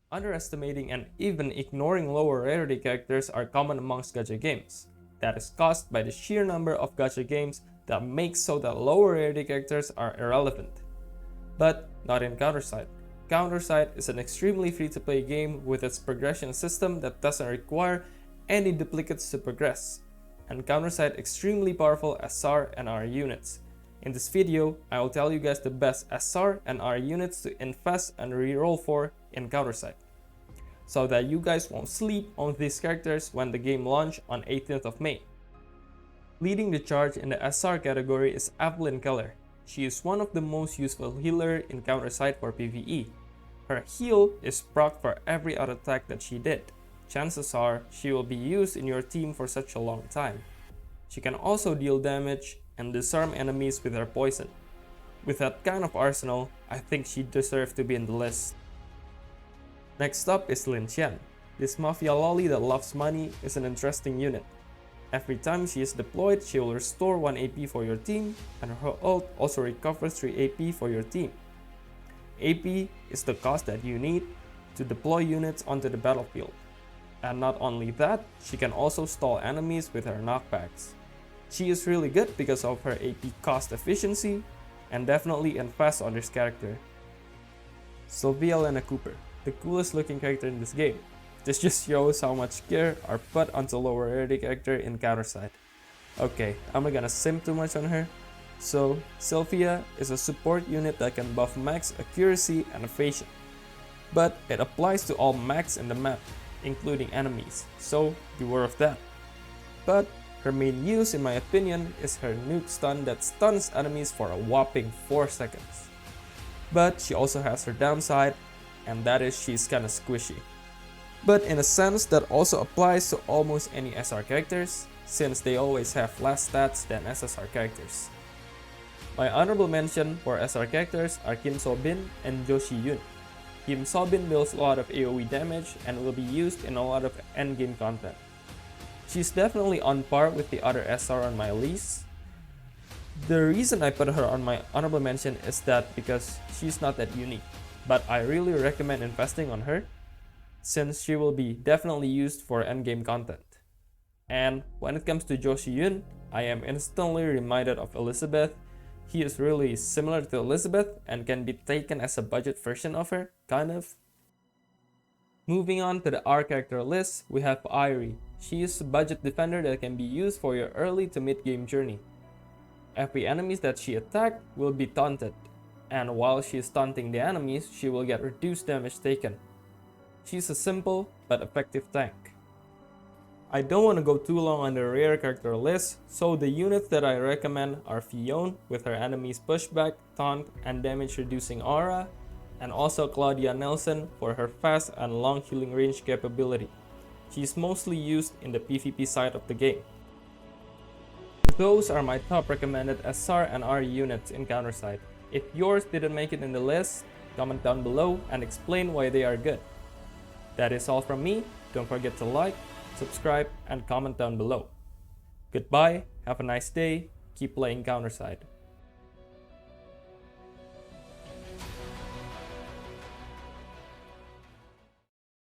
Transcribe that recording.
Underestimating and even ignoring lower rarity characters are common amongst gacha games. That is caused by the sheer number of gacha games that makes so that lower rarity characters are irrelevant. But not in CounterSide. CounterSide is an extremely free-to-play game with its progression system that doesn't require any duplicates to progress, and CounterSide extremely powerful SR and R units. In this video, I will tell you guys the best SR and R units to invest and reroll for in CounterSide, so that you guys won't sleep on these characters when the game launch on 18th of May. Leading the charge in the SR category is Evelyn Keller. She is one of the most useful healer in CounterSide for PvE. Her heal is proc for every auto attack that she did. Chances are she will be used in your team for such a long time. She can also deal damage and disarm enemies with her poison. With that kind of arsenal, I think she deserves to be in the list. Next up is Lin Xian. This mafia lolly that loves money is an interesting unit. Every time she is deployed, she will restore 1 AP for your team, and her ult also recovers 3 AP for your team. AP is the cost that you need to deploy units onto the battlefield. And not only that, she can also stall enemies with her knockbacks. She is really good because of her AP cost efficiency, and definitely invest on this character. Sylvia Lena Cooper, the coolest looking character in this game. This just shows how much care are put onto lower rarity character in CounterSide. Okay, I'm not gonna simp too much on her. So, Sylvia is a support unit that can buff max accuracy and evasion. But it applies to all max in the map, including enemies, so beware of that. But her main use, in my opinion, is her nuke stun that stuns enemies for a whopping 4 seconds. But she also has her downside, and that is she's kinda squishy. But in a sense that also applies to almost any SR characters, since they always have less stats than SSR characters. My honorable mention for SR characters are Kim So-bin and Jo Si-yoon. Kim So-bin deals a lot of AoE damage and will be used in a lot of endgame content. She's definitely on par with the other SR on my list. The reason I put her on my honorable mention is that because she's not that unique, but I really recommend investing on her, since she will be definitely used for endgame content. And when it comes to Jo Si-yoon, I am instantly reminded of Elizabeth. He is really similar to Elizabeth and can be taken as a budget version of her, kind of. Moving on to the R character list, we have Irie. She is a budget defender that can be used for your early to mid game journey. Every enemies that she attacks will be taunted, and while she is taunting the enemies, she will get reduced damage taken. She's a simple but effective tank. I don't want to go too long on the rare character list, so the units that I recommend are Fion with her enemies pushback, taunt, and damage reducing aura, and also Claudia Nelson for her fast and long healing range capability. She's mostly used in the PvP side of the game. Those are my top recommended SR and R units in CounterSide. If yours didn't make it in the list, comment down below and explain why they are good. That is all from me. Don't forget to like, subscribe, and comment down below. Goodbye, have a nice day, keep playing CounterSide.